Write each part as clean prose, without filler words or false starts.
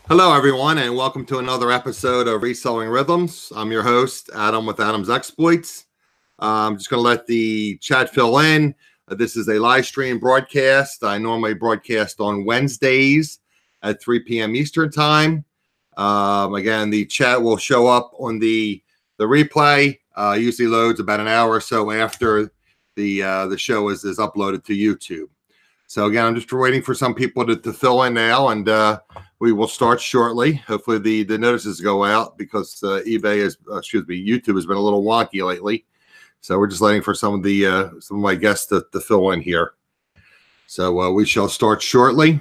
Hello, everyone, and welcome to another episode of Reselling Rhythms. I'm your host, Adam with Adam's Exploits. I'm just going to let the chat fill in. This is a live stream broadcast. I normally broadcast on Wednesdays at 3 p.m. Eastern Time. Again, the chat will show up on the replay. Usually loads about an hour or so after the show is uploaded to YouTube. So again, I'm just waiting for some people to fill in now, and we will start shortly. Hopefully the notices go out because YouTube has been a little wonky lately. So we're just waiting for some of my guests to fill in here. So we shall start shortly.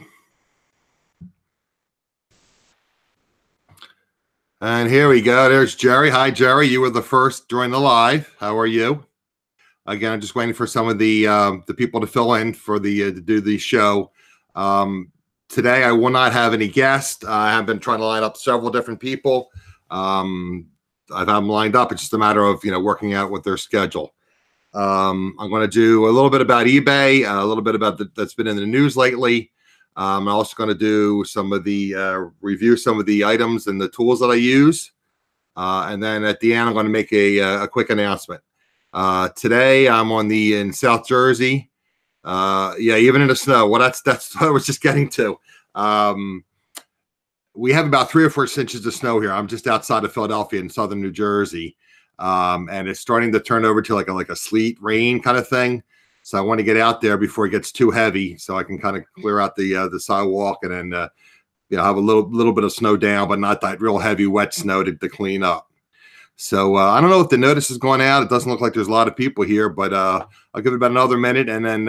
And here we go. There's Jerry. Hi, Jerry. You were the first during the live. How are you? Again, I'm just waiting for some of the people to fill in for to do the show. Today, I will not have any guests. I have been trying to line up several different people. I've had them lined up. It's just a matter of working out with their schedule. I'm going to do a little bit about eBay, a little bit about that's been in the news lately. I'm also going to do some of the review some of the items and the tools that I use, and then at the end, I'm going to make a quick announcement. Today I'm in South Jersey. Even in the snow. Well, that's what I was just getting to. We have about 3 or 4 inches of snow here. I'm just outside of Philadelphia in southern New Jersey. And it's starting to turn over to like a sleet rain kind of thing. So I want to get out there before it gets too heavy so I can kind of clear out the sidewalk and then have a little bit of snow down, but not that real heavy wet snow to clean up. So I don't know if the notice is going out. It doesn't look like there's a lot of people here, but I'll give it about another minute, and then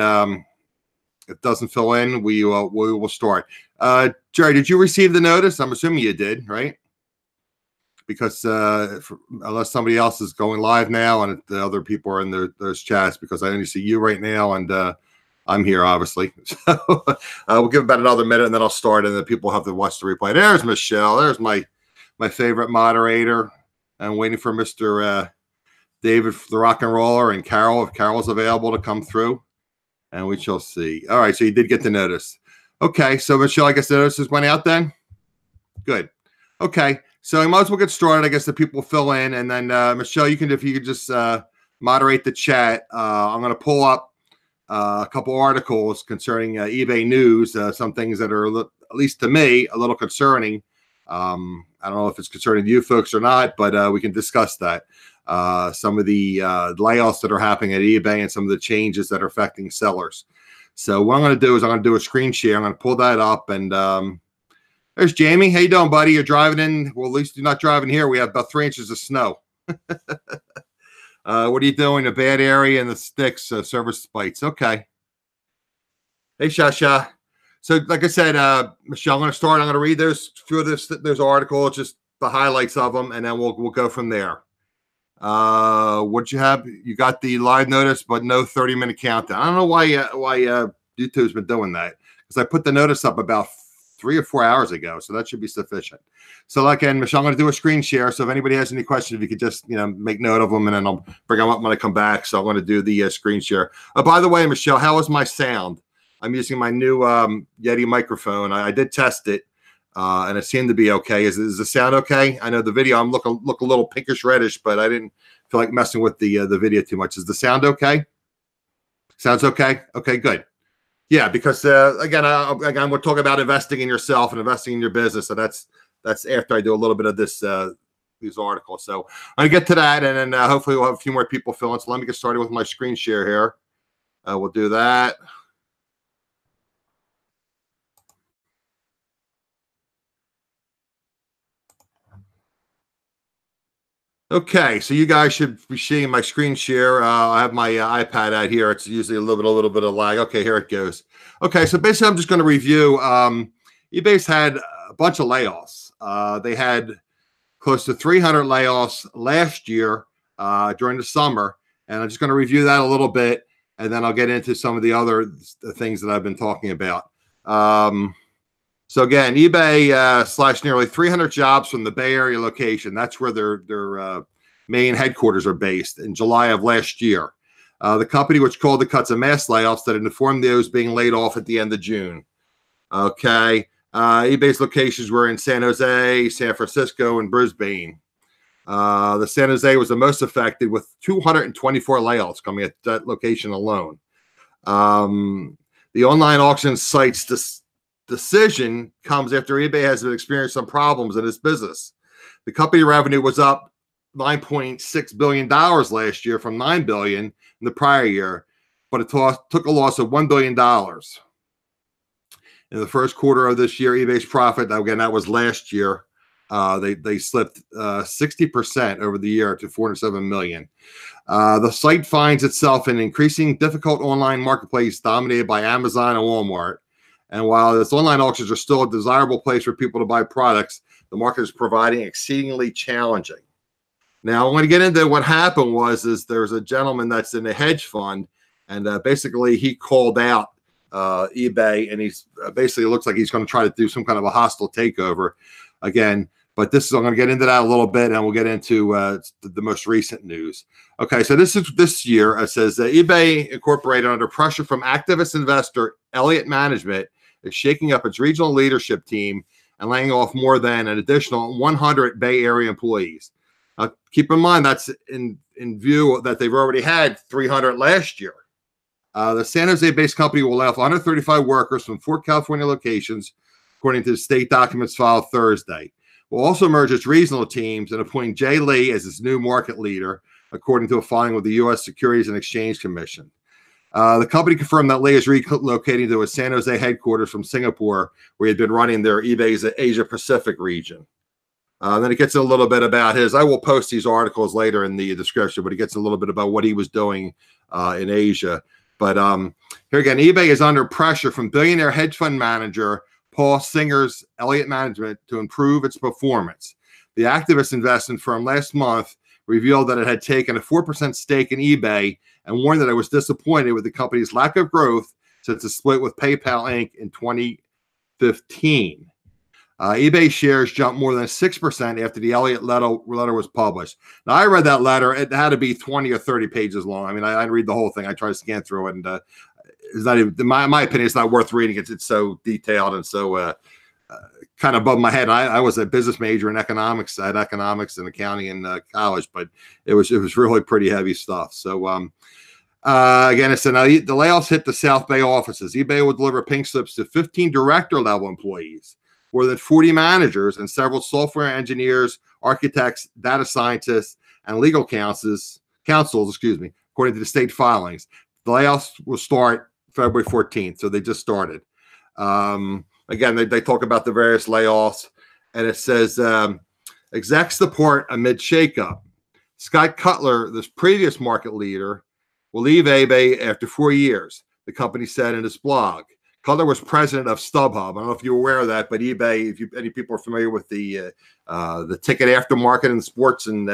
if it doesn't fill in, we will start. Jerry, did you receive the notice? I'm assuming you did, right? Because unless somebody else is going live now, and the other people are in those chats, because I only see you right now, and I'm here, obviously. So we'll give it about another minute, and then I'll start, and then people have to watch the replay. There's Michelle. There's my favorite moderator. I'm waiting for Mr. David, the rock and roller, and Carol, if Carol's available to come through, and we shall see. All right, so you did get the notice. Okay, so Michelle, I guess the notices went out then? Good. Okay, so I might as well get started. I guess the people fill in, and then Michelle, if you could just moderate the chat. I'm going to pull up a couple articles concerning eBay news, some things that are, at least to me, a little concerning. I don't know if it's concerning you folks or not, but we can discuss that. Some of the layoffs that are happening at eBay and some of the changes that are affecting sellers. So what I'm going to do is I'm going to do a screen share. I'm going to pull that up, and there's Jamie. How you doing, buddy? You're driving in? Well, at least you're not driving here. We have about 3 inches of snow. What are you doing? A bad area in the sticks, service spikes. Okay. Hey, Shasha. So, like I said, Michelle, I'm going to start. I'm going to read those articles, just the highlights of them, and then we'll go from there. What'd you have? You got the live notice, but no 30-minute countdown. I don't know why YouTube's been doing that, because I put the notice up about 3 or 4 hours ago, so that should be sufficient. So, again, Michelle, I'm going to do a screen share. So, if anybody has any questions, if you could just make note of them, and then I'll bring them up when I come back. So, I'm going to do the screen share. By the way, Michelle, how is my sound? I'm using my new Yeti microphone. I did test it, and it seemed to be okay. Is the sound okay? I know the video, I'm look a little pinkish reddish, but I didn't feel like messing with the video too much. Is the sound okay? Sounds okay? Okay, good. Yeah, because again, we're talking about investing in yourself and investing in your business. So that's after I do a little bit of these articles. So I'm gonna get to that, and then hopefully we'll have a few more people fill in. So let me get started with my screen share here. We'll do that. Okay, so you guys should be seeing my screen share. I have my iPad out here. It's usually a little bit of lag. Okay, here it goes. Okay, so basically I'm just going to review. eBay's had a bunch of layoffs. They had close to 300 layoffs last year during the summer, and I'm just going to review that a little bit, and then I'll get into some of the other things that I've been talking about. So again, eBay slashed nearly 300 jobs from the Bay Area location. That's where their main headquarters are based in July of last year. The company, which called the cuts a mass layoffs, that informed those being laid off at the end of June. Okay. eBay's locations were in San Jose, San Francisco, and Brisbane. The San Jose was the most affected, with 224 layoffs coming at that location alone. The online auction site's decision comes after eBay has experienced some problems in its business. The company revenue was up $9.6 billion last year from $9 billion in the prior year, but it took a loss of $1 billion. In the first quarter of this year, eBay's profit, again, that was last year, they slipped 60% over the year to $407 million. The site finds itself in an increasing difficult online marketplace dominated by Amazon and Walmart. And while its online auctions are still a desirable place for people to buy products, the market is proving exceedingly challenging. Now, I want to get into what happened is there's a gentleman that's in a hedge fund, and basically he called out eBay, and he's basically looks like he's going to try to do some kind of a hostile takeover again. But I'm going to get into that a little bit, and we'll get into the most recent news. Okay, so this year. It says eBay Incorporated, under pressure from activist investor Elliott Management, is shaking up its regional leadership team and laying off more than an additional 100 Bay Area employees. Keep in mind that's in view that they've already had 300 last year. The San Jose-based company will lay off 135 workers from 4 California locations, according to the state documents filed Thursday. Will also merge its regional teams and appoint Jay Lee as its new market leader, according to a filing with the U.S. Securities and Exchange Commission. The company confirmed that Lee is relocating to its San Jose headquarters from Singapore, where he had been running their eBay's Asia Pacific region. Then it gets a little bit about I will post these articles later in the description, but it gets a little bit about what he was doing in Asia. But here again, eBay is under pressure from billionaire hedge fund manager Paul Singer's Elliott Management to improve its performance. The activist investment firm last month revealed that it had taken a 4% stake in eBay and warned that it was disappointed with the company's lack of growth since the split with PayPal Inc. in 2015. eBay shares jumped more than 6% after the Elliott letter was published. Now, I read that letter. It had to be 20 or 30 pages long. I mean, I read the whole thing. I try to scan through it, and it's not even, in my opinion, it's not worth reading. It's so detailed and so kind of above my head. I was a business major in economics. I had economics and accounting in college, but it was really pretty heavy stuff. So again, it said now the layoffs hit the South Bay offices. eBay will deliver pink slips to 15 director-level employees, more than 40 managers, and several software engineers, architects, data scientists, and legal counsels, according to the state filings. The layoffs will start February 14th, so they just started. Again, they talk about the various layoffs, and it says execs depart amid shakeup. Scott Cutler, this previous market leader, will leave eBay after 4 years, the company said in its blog. Cutler was president of StubHub. I don't know if you're aware of that, but eBay, if any people are familiar with the ticket aftermarket and sports and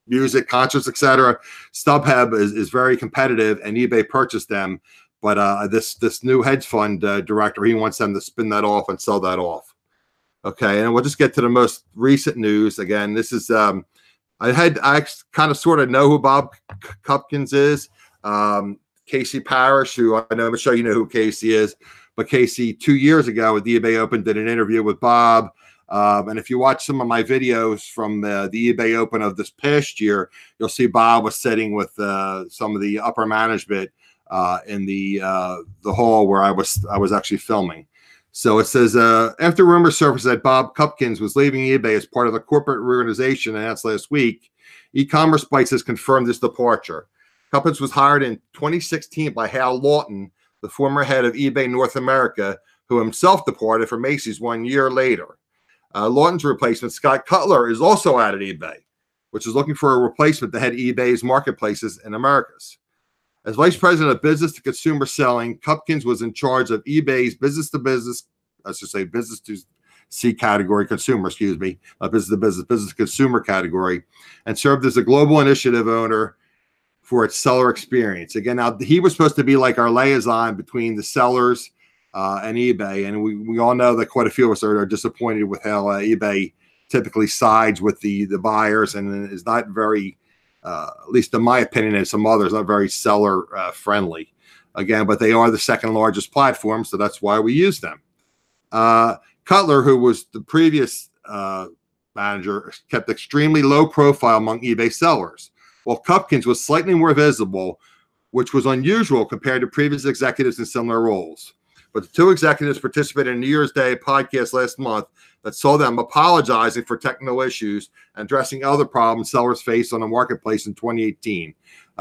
music, concerts, etc., StubHub is very competitive, and eBay purchased them. But this new hedge fund director, he wants them to spin that off and sell that off. Okay, and we'll just get to the most recent news. Again, this is I kind of sort of know who Bob Cupkins is. Casey Parrish, who I know, Michelle, you know who Casey is, but Casey 2 years ago at the eBay Open did an interview with Bob. And if you watch some of my videos from the eBay Open of this past year, you'll see Bob was sitting with some of the upper management in the hall where I was actually filming. So it says, after rumors surfaced that Bob Cupkins was leaving eBay as part of the corporate reorganization announced last week, e-commerce Bites has confirmed this departure. Cupkins was hired in 2016 by Hal Lawton, the former head of eBay North America, who himself departed from Macy's 1 year later. Lawton's replacement, Scott Cutler, is also out at eBay, which is looking for a replacement to head eBay's marketplaces in Americas. As vice president of business-to-consumer selling, Cupkins was in charge of eBay's business-to-business, I should say business-to-C category, consumer, excuse me, business-to-business, business-to-consumer category, and served as a global initiative owner for its seller experience. Again, now he was supposed to be like our liaison between the sellers and eBay, and we all know that quite a few of us are disappointed with how eBay typically sides with the buyers and is not very, at least in my opinion and some others, not very seller friendly. Again, but they are the second largest platform, so that's why we use them. Cutler, who was the previous manager, kept extremely low profile among eBay sellers, while Cupkins was slightly more visible, which was unusual compared to previous executives in similar roles. But the two executives participated in New Year's Day podcast last month that saw them apologizing for technical issues and addressing other problems sellers faced on the marketplace in 2018.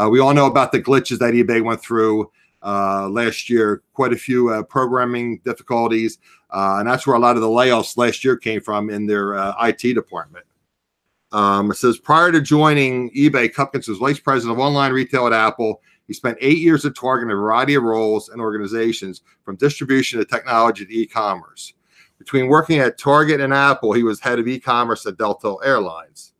We all know about the glitches that eBay went through last year, quite a few programming difficulties, and that's where a lot of the layoffs last year came from in their IT department. It says, prior to joining eBay, Cupkins was vice president of online retail at Apple. He spent 8 years at Target in a variety of roles and organizations, from distribution to technology to e-commerce. Between working at Target and Apple, he was head of e-commerce at Delta Airlines.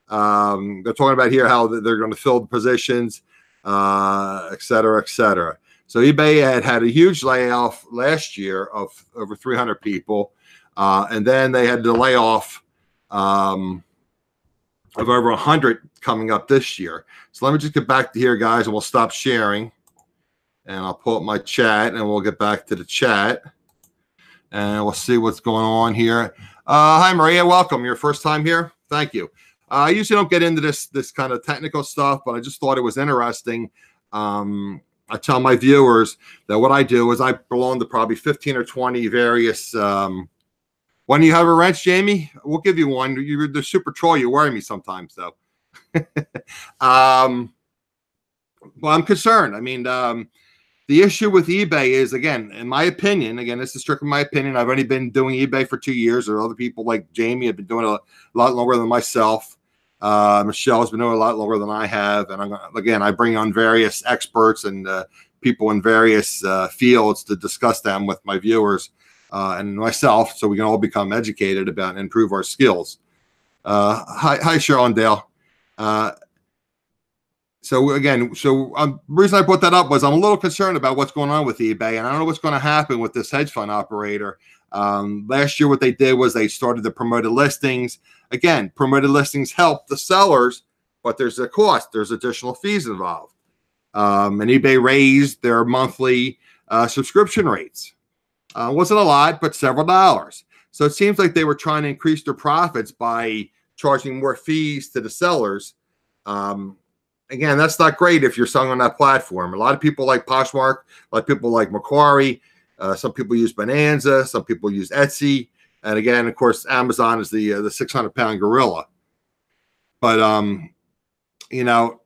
They're talking about here how they're going to fill the positions, et cetera, et cetera. So eBay had a huge layoff last year of over 300 people, and then they had to lay off of over 100 coming up this year. So let me just get back to here, guys, and we'll stop sharing. And I'll pull up my chat, and we'll get back to the chat. And we'll see what's going on here. Hi, Maria. Welcome. Your first time here? Thank you. I usually don't get into this kind of technical stuff, but I just thought it was interesting. I tell my viewers that what I do is I belong to probably 15 or 20 various when you have a wrench, Jamie, we'll give you one. You're the super troll. You worry me sometimes, though. Well, I'm concerned. I mean, the issue with eBay is, again, in my opinion, again, this is strictly my opinion. I've only been doing eBay for 2 years. Or other people like Jamie have been doing it a lot longer than myself. Michelle has been doing it a lot longer than I have. And again, I bring on various experts and people in various fields to discuss them with my viewers. And myself, so we can all become educated about and improve our skills. Hi, Cheryl and Dale. So again, the reason I brought that up was I'm a little concerned about what's going on with eBay, and I don't know what's going to happen with this hedge fund operator. Last year, what they did was they started the promoted listings. Again, promoted listings help the sellers, but there's a cost. There's additional fees involved. And eBay raised their monthly subscription rates. Wasn't a lot, but several dollars. So it seems like they were trying to increase their profits by charging more fees to the sellers. Again, that's not great if you're selling on that platform. A lot of people like Poshmark, a lot of people like Macquarie. Some people use Bonanza. Some people use Etsy. And again, of course, Amazon is the 600-pound gorilla. But, you know,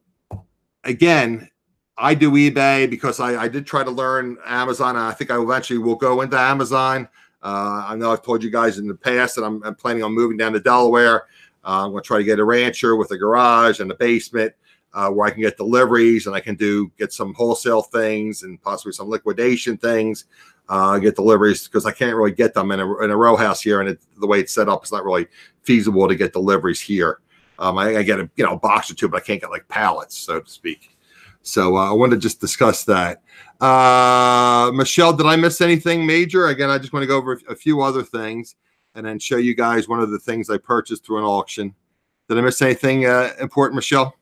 again, I do eBay because I did try to learn Amazon. And I think I eventually will go into Amazon. I know I've told you guys in the past that I'm planning on moving down to Delaware. I'm going to try to get a rancher with a garage and a basement where I can get deliveries and I can get some wholesale things and possibly some liquidation things. Get deliveries because I can't really get them in a row house here, and the way it's set up, it's not really feasible to get deliveries here. I get a box or two, but I can't get like pallets, so to speak. So I wanted to just discuss that. Michelle, did I miss anything major? Again, I just want to go over a few other things and then show you guys one of the things I purchased through an auction. Did I miss anything important, Michelle?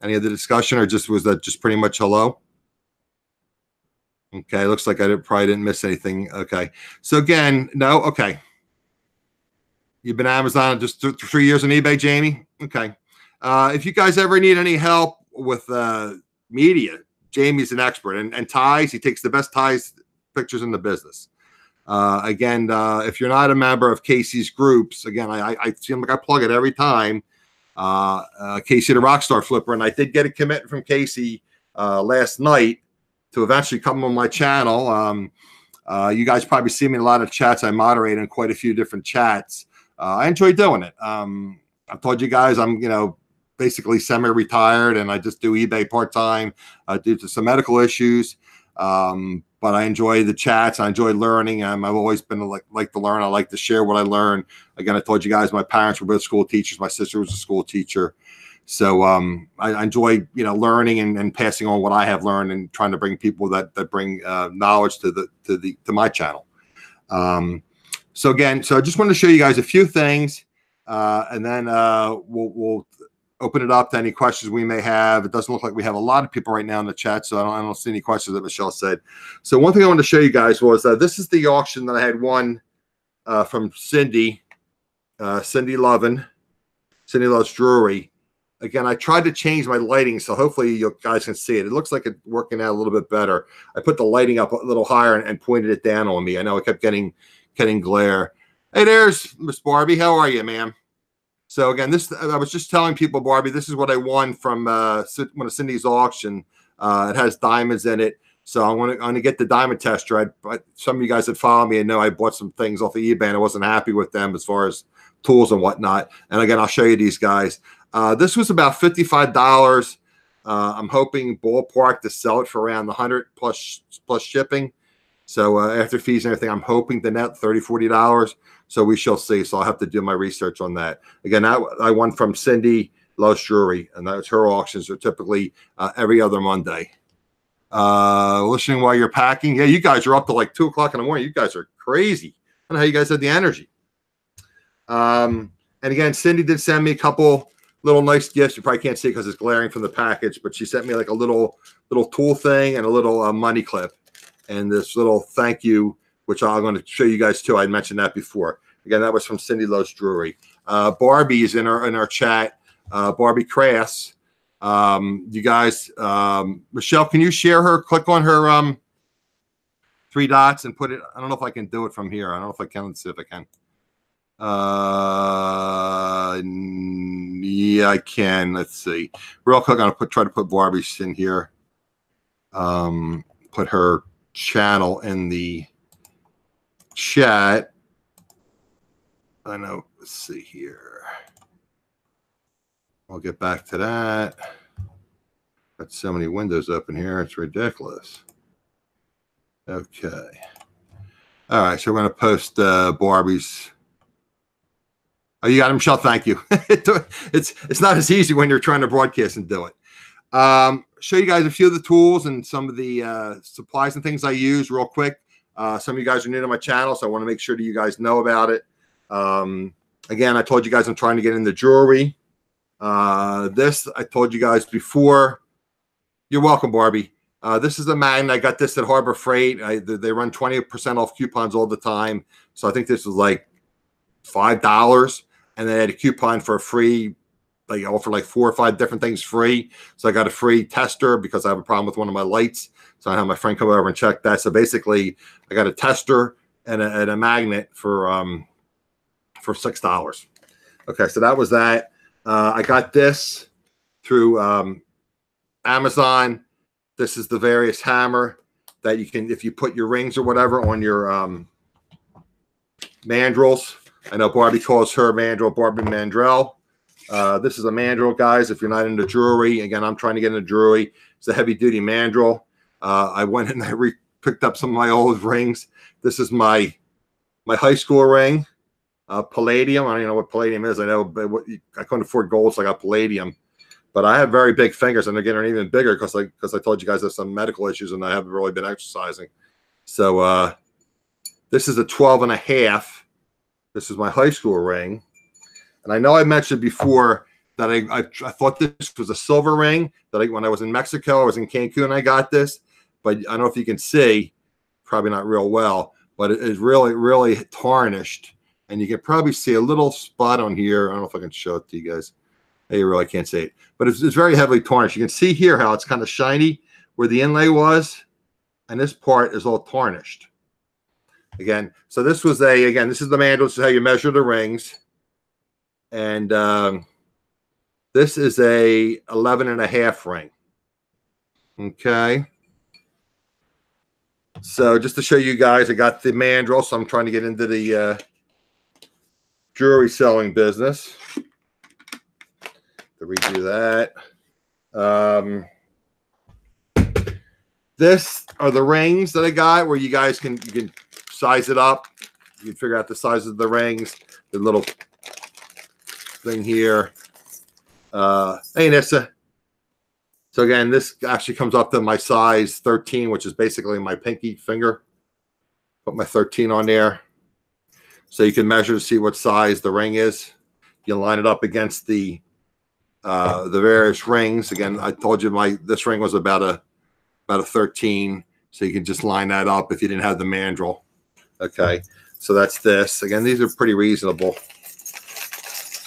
Any of the discussion, or was that just pretty much hello? Okay, looks like I probably didn't miss anything. Okay, so again, no, okay. You've been Amazon just 3 years on eBay, Jamie? Okay. If you guys ever need any help with media, Jamie's an expert. And ties, he takes the best ties pictures in the business. Again, if you're not a member of Casey's groups, again, I seem like I plug it every time. Casey the Rockstar Flipper, and I did get a commitment from Casey last night to eventually come on my channel. You guys probably see me in a lot of chats. I moderate in quite a few different chats. I enjoy doing it. I've told you guys I'm, basically semi-retired, and I just do eBay part-time due to some medical issues. But I enjoy the chats. I enjoy learning. I've always been like to learn. I like to share what I learn. Again, I told you guys my parents were both school teachers. My sister was a school teacher. So I enjoy, learning and passing on what I have learned and trying to bring people that bring knowledge to my channel. So I just wanted to show you guys a few things, and then we'll open it up to any questions we may have. It doesn't look like we have a lot of people right now in the chat, so I don't see any questions that Michelle said. So one thing I wanted to show you guys was this is the auction that I had won from Cindy Lovin. Cindy Loves Jewelry. Again, I tried to change my lighting, so hopefully you guys can see it. It looks like it's working out a little bit better. I put the lighting up a little higher and pointed it down on me. I know I kept getting glare. Hey, there's Miss Barbie. How are you, ma'am? So again, I was just telling people, Barbie, this is what I won from one of Cindy's auction. It has diamonds in it. So I'm going to get the diamond tester. Some of you guys that follow me and know I bought some things off of eBay and I wasn't happy with them as far as tools and whatnot. And again, I'll show you these guys. This was about $55. I'm hoping ballpark to sell it for around 100 plus shipping. So after fees and everything, I'm hoping the net $30, $40. So we shall see. So I'll have to do my research on that. Again, I won from Cindy Loves Jewelry, and that's her auctions are typically every other Monday. Listening while you're packing. Yeah, you guys are up to like 2 o'clock in the morning. You guys are crazy. I don't know how you guys had the energy. And again, Cindy did send me a couple little nice gifts. You probably can't see because it's glaring from the package, but she sent me like a little tool thing and a little money clip and this little thank you, which I'm going to show you guys too. I mentioned that before. Again, that was from Cindy Loves Jewelry. Barbie is in our chat. Barbie Crass. You guys, Michelle, can you share her? Click on her 3 dots and put it. I don't know if I can do it from here. I don't know if I can. Let's see if I can. Yeah, I can. Let's see. Real quick, I'm gonna try to put Barbie's in here. Put her channel in the chat. I know. Let's see here. I'll get back to that. Got so many windows open here. It's ridiculous. Okay. All right. So we're going to post Barbie's. Oh, you got it, Michelle. Thank you. It's not as easy when you're trying to broadcast and do it. Show you guys a few of the tools and some of the supplies and things I use real quick. Some of you guys are new to my channel, so I want to make sure that you guys know about it. Again, I told you guys I'm trying to get into jewelry. This I told you guys before. You're welcome, Barbie. This is a magnet. I got this at Harbor Freight. They run 20% off coupons all the time. So I think this was like $5, and they had a coupon for a free. They offer like 4 or 5 different things free. So I got a free tester because I have a problem with one of my lights. So I had my friend come over and check that. So basically, I got a tester and a magnet for $6. Okay, so that was that. I got this through Amazon. This is the various hammer that you can, if you put your rings or whatever on your mandrels. I know Barbie calls her mandrel Barbie Mandrel. This is a mandrel, guys. If you're not into jewelry, again, I'm trying to get into jewelry. It's a heavy-duty mandrel. I went and I picked up some of my old rings. This is my high school ring. Palladium. I don't even know what palladium is. I know, but I couldn't afford gold, so I got palladium. But I have very big fingers, and they're getting even bigger because I told you guys I have some medical issues, and I haven't really been exercising. So this is a 12.5. This is my high school ring, and I know I mentioned before that I thought this was a silver ring. That when I was in Mexico, I was in Cancun, I got this, but I don't know if you can see, probably not real well, but it is really tarnished. And you can probably see a little spot on here. I don't know if I can show it to you guys. Hey, you really can't see it. But it's very heavily tarnished. You can see here how it's kind of shiny where the inlay was. And this part is all tarnished. Again, so this was this is the mandrel. This is how you measure the rings. And this is a 11.5 ring. Okay. So just to show you guys, I got the mandrel. So I'm trying to get into the jewelry selling business. To redo that. This are the rings that I got where you guys can size it up. You can figure out the size of the rings. The little thing here. Hey, Nissa. So again, this actually comes up to my size 13, which is basically my pinky finger. Put my 13 on there. So you can measure to see what size the ring is. You line it up against the the various rings. Again, I told you this ring was about a 13, so you can just line that up if you didn't have the mandrel. Okay, so that's this. Again, these are pretty reasonable.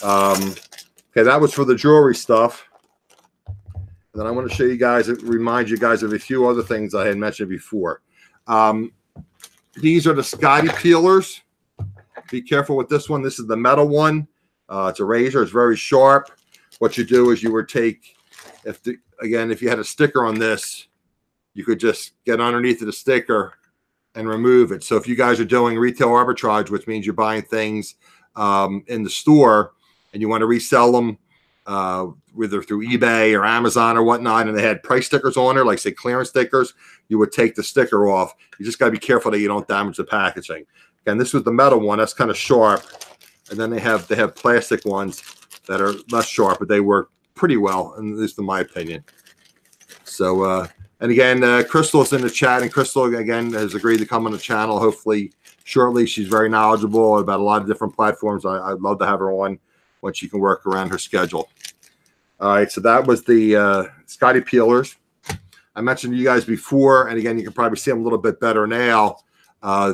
Okay, that was for the jewelry stuff. And then I want to show you guys, remind you guys of a few other things I had mentioned before. These are the Scotty peelers. Be careful with this one. This is the metal one. It's a razor. It's very sharp. What you do is you would take, if you had a sticker on this, you could just get underneath of the sticker and remove it. So if you guys are doing retail arbitrage, which means you're buying things in the store and you want to resell them, whether through eBay or Amazon or whatnot, and they had price stickers on there, like say clearance stickers, you would take the sticker off. You just got to be careful that you don't damage the packaging. Again, this was the metal one. That's kind of sharp. And then they have plastic ones that are less sharp, but they work pretty well, at least in my opinion. So, and again, Crystal's in the chat, and Crystal, again, has agreed to come on the channel, hopefully shortly. She's very knowledgeable about a lot of different platforms. I'd love to have her on when she can work around her schedule. All right, so that was the Scotty peelers. I mentioned to you guys before, and again, you can probably see them a little bit better now.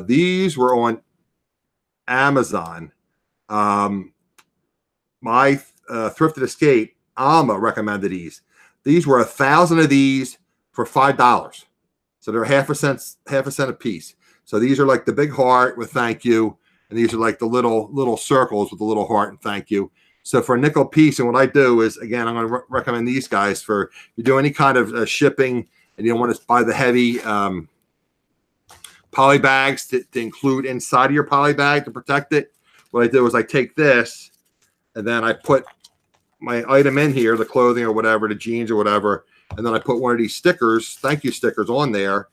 These were on Amazon. My Thrifted Escape, Alma, recommended these. These were 1,000 of these for $5. So they're half a cent a piece. So these are like the big heart with thank you, and these are like the little circles with the little heart and thank you. So for a nickel piece, and what I do is, again, I'm going to recommend these guys for if you do any kind of shipping and you don't want to buy the heavy poly bags to include inside of your poly bag to protect it. What I do is I take this and then I put my item in here, the clothing or whatever, the jeans or whatever, and then I put one of these stickers, thank you stickers, on there,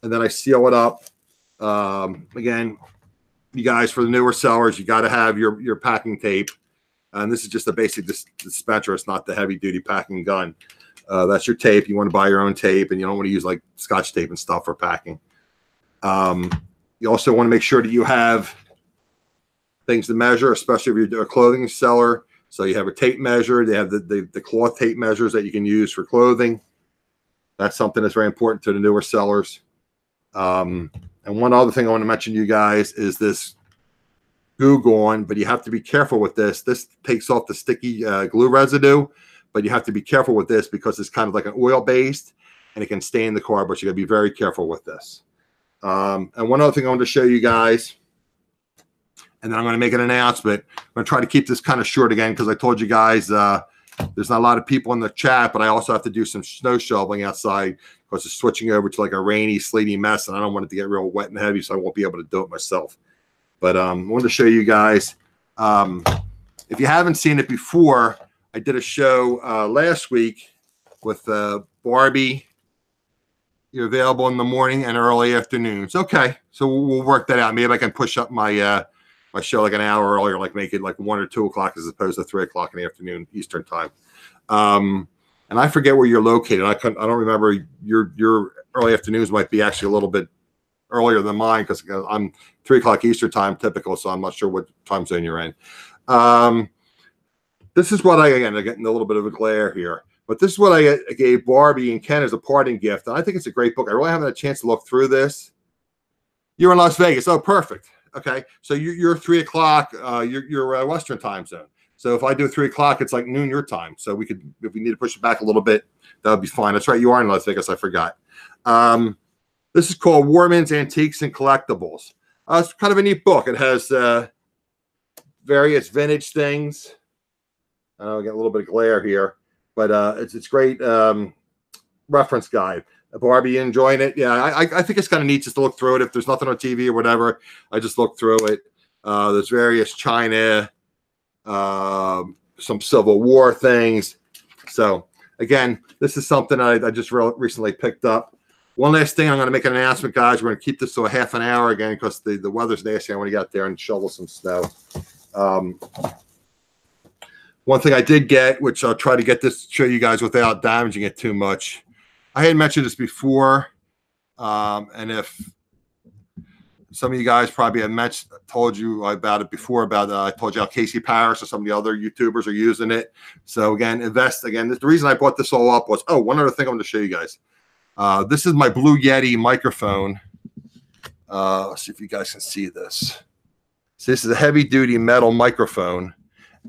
and then I seal it up. Again, you guys, for the newer sellers, you got to have your packing tape. And this is just a basic dispenser. It's not the heavy-duty packing gun. That's your tape. You want to buy your own tape, and you don't want to use like Scotch tape and stuff for packing. You also want to make sure that you have things to measure, especially if you're a clothing seller. So you have a tape measure. They have the cloth tape measures that you can use for clothing. That's something that's very important to the newer sellers. And one other thing I want to mention to you guys is this glue gun, but you have to be careful with this. This takes off the sticky glue residue, but you have to be careful with this because it's kind of like an oil-based, and it can stain the car, but you got to be very careful with this. And one other thing I want to show you guys, and then I'm going to make an announcement. I'm going to try to keep this kind of short again because I told you guys there's not a lot of people in the chat, but I also have to do some snow shoveling outside because it's switching over to like a rainy, sleety mess, and I don't want it to get real wet and heavy, so I won't be able to do it myself. But I wanted to show you guys. If you haven't seen it before, I did a show last week with Barbie. You're available in the morning and early afternoons. Okay, so we'll work that out. Maybe I can push up my my show like an hour earlier, like make it like 1 or 2 o'clock as opposed to 3 o'clock in the afternoon Eastern time. And I forget where you're located. I don't remember. Your early afternoons might be actually a little bit earlier than mine because I'm 3 o'clock Eastern time typical, so I'm not sure what time zone you're in. This is what I'm getting a little bit of a glare here, but this is what I gave Barbie and Ken as a parting gift, and I think it's a great book. I really haven't had a chance to look through this. You're in Las Vegas. Oh, perfect. Okay, so you're 3 o'clock. You're Western time zone. So if I do 3 o'clock, it's like noon your time. So we could, if we need to push it back a little bit, that would be fine. That's right. You are in Las Vegas. I forgot. This is called Warman's Antiques and Collectibles. It's kind of a neat book. It has various vintage things. I'll get a little bit of glare here, but it's great reference guide. Barbie, you enjoying it? Yeah, I think it's kind of neat just to look through it. If there's nothing on TV or whatever, I just look through it. There's various China, some Civil War things. So again, this is something I just recently picked up. One last thing, I'm going to make an announcement, guys. We're going to keep this to a half an hour again because the weather's nasty. I want to get out there and shovel some snow. One thing I did get, which I'll try to get this to show you guys without damaging it too much. I had mentioned this before, and if Some of you guys probably have mentioned, told you about it before. About I told you how Casey Parrish or some of the other YouTubers are using it. So again, invest. Again, the reason I brought this all up was, oh, one other thing I want to show you guys. This is my Blue Yeti microphone. Let's see if you guys can see this. So this is a heavy-duty metal microphone,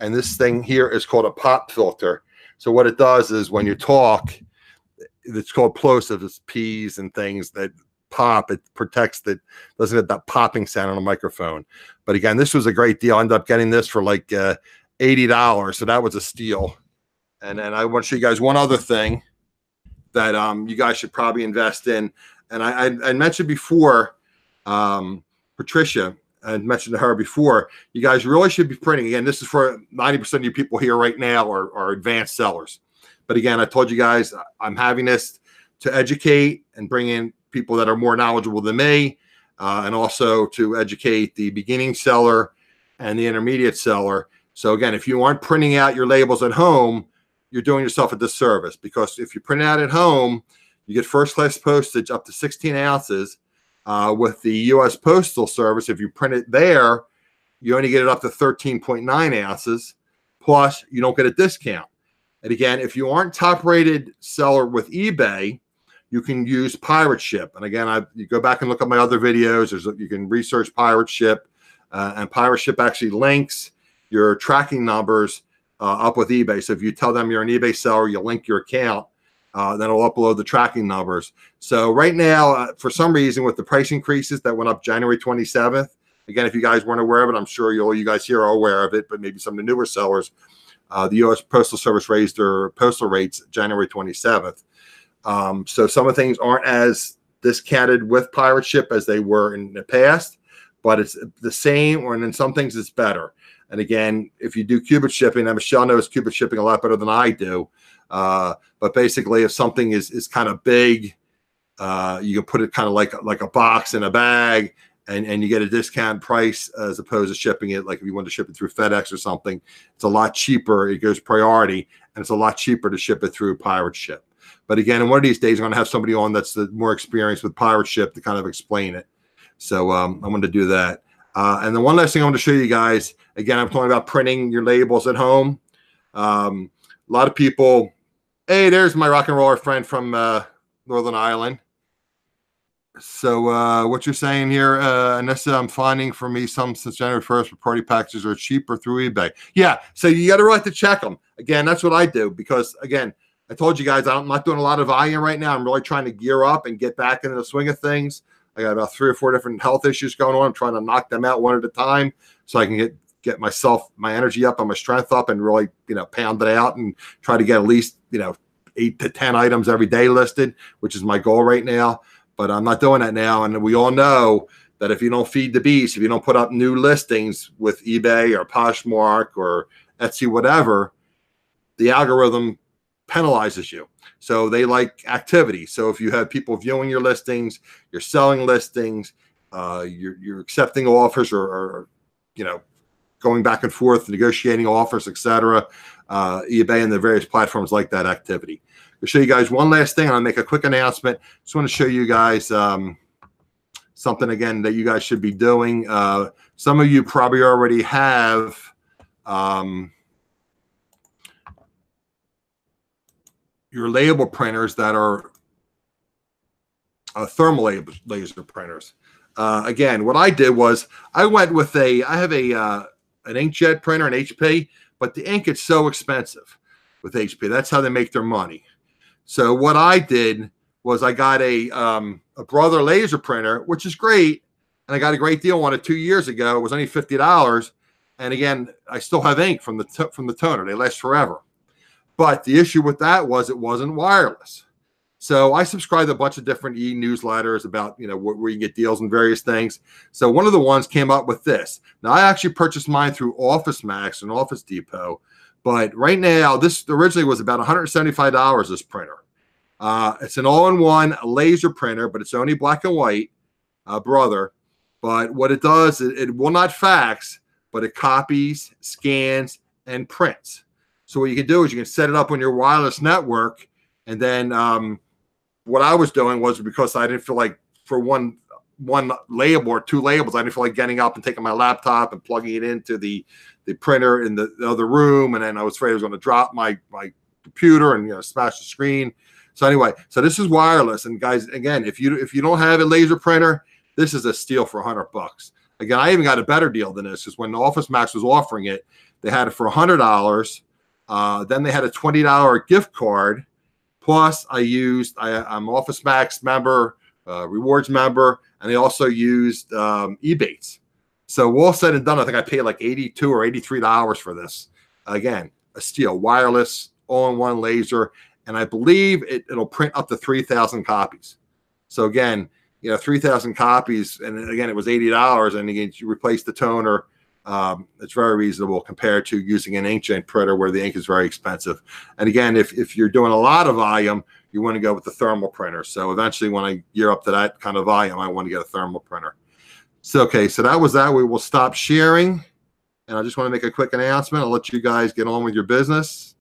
and this thing here is called a pop filter. So what it does is when you talk, it's called plosive. It's P's and things that pop. It protects that, doesn't get that popping sound on a microphone. But again, this was a great deal. I ended up getting this for like $80, so that was a steal. And then I want to show you guys one other thing that you guys should probably invest in. And I mentioned before, Patricia, I mentioned to her before, you guys really should be printing. Again, this is for 90% of you people here right now are advanced sellers. But again, I told you guys I'm having this to educate and bring in people that are more knowledgeable than me, and also to educate the beginning seller and the intermediate seller. So again, if you aren't printing out your labels at home, you're doing yourself a disservice, because if you print it out at home, you get first-class postage up to 16 ounces. With the U.S. Postal Service, if you print it there, you only get it up to 13.9 ounces, plus you don't get a discount. And again, if you aren't top-rated seller with eBay, you can use Pirate Ship. And again, you go back and look at my other videos. You can research Pirate Ship, and Pirate Ship actually links your tracking numbers up with eBay. So if you tell them you're an eBay seller, you link your account, then it'll upload the tracking numbers. So right now, for some reason, with the price increases that went up January 27th, again, if you guys weren't aware of it, I'm sure you guys here are aware of it, but maybe some of the newer sellers, the U.S. Postal Service raised their postal rates January 27th. So some of the things aren't as discounted with Pirate Ship as they were in the past, but it's the same, or in some things it's better. And again, if you do Cubit shipping, and Michelle knows Cubit shipping a lot better than I do, but basically if something is kind of big, you can put it kind of like a box in a bag, and you get a discount price as opposed to shipping it. Like if you want to ship it through FedEx or something, it's a lot cheaper. It goes priority, and it's a lot cheaper to ship it through Pirate Ship. But again, in one of these days, I'm going to have somebody on that's more experienced with Pirate Ship to kind of explain it. So I'm going to do that. And the one last thing I want to show you guys, again, I'm talking about printing your labels at home. A lot of people, hey, there's my rock and roller friend from Northern Ireland. So what you're saying here, Anissa, I'm finding for me some since January 1st, party packages are cheaper through eBay. Yeah, so you got to really have to check them. Again, that's what I do, because again, I told you guys I'm not doing a lot of volume right now. I'm really trying to gear up and get back into the swing of things. I got about 3 or 4 different health issues going on. I'm trying to knock them out one at a time so I can get my energy up and my strength up, and really, pound it out and try to get at least, 8 to 10 items every day listed, which is my goal right now. But I'm not doing that now. And we all know that if you don't feed the beast, if you don't put up new listings with eBay or Poshmark or Etsy, whatever, the algorithm penalizes you. So they like activity. So if you have people viewing your listings, you're selling listings, you're accepting offers, or going back and forth, negotiating offers, etc. eBay and the various platforms like that activity. I'll show you guys one last thing. I'll make a quick announcement. Just want to show you guys something again that you guys should be doing. Some of you probably already have your label printers that are thermal laser printers. Again, what I did was I went with I have an inkjet printer, an HP, but the ink is so expensive with HP. That's how they make their money. So what I did was I got a Brother laser printer, which is great, and I got a great deal on it 2 years ago. It was only $50, and again, I still have ink from the toner. They last forever. But the issue with that was it wasn't wireless. So I subscribed to a bunch of different e-newsletters about, where you can get deals and various things. So one of the ones came up with this. Now, I actually purchased mine through Office Max and Office Depot. But right now, this originally was about $175, this printer. It's an all-in-one laser printer, but it's only black and white, Brother. But what it does, it will not fax, but it copies, scans, and prints. So what you can do is you can set it up on your wireless network, and then what I was doing was, because I didn't feel like, for one, one label or two labels. I didn't feel like getting up and taking my laptop and plugging it into the printer in the other room, and then I was afraid I was going to drop my computer and smash the screen. So anyway, so this is wireless, and guys, again, if you don't have a laser printer, this is a steal for $100. Again, I even got a better deal than this, because when Office Max was offering it, they had it for $100. Then they had a $20 gift card. Plus, I'm Office Max member, rewards member, and they also used Ebates. So all said and done, I think I paid like $82 or $83 for this. Again, a steal, wireless, all-in-one laser, and I believe it'll print up to 3,000 copies. So again, 3,000 copies, and again, it was $80, and again, you replace the toner. It's very reasonable compared to using an inkjet printer where the ink is very expensive. And again, if you're doing a lot of volume, you want to go with the thermal printer. So eventually, when I gear up to that kind of volume, I want to get a thermal printer. So okay, so that was that. We will stop sharing, and I just want to make a quick announcement. I'll let you guys get on with your business.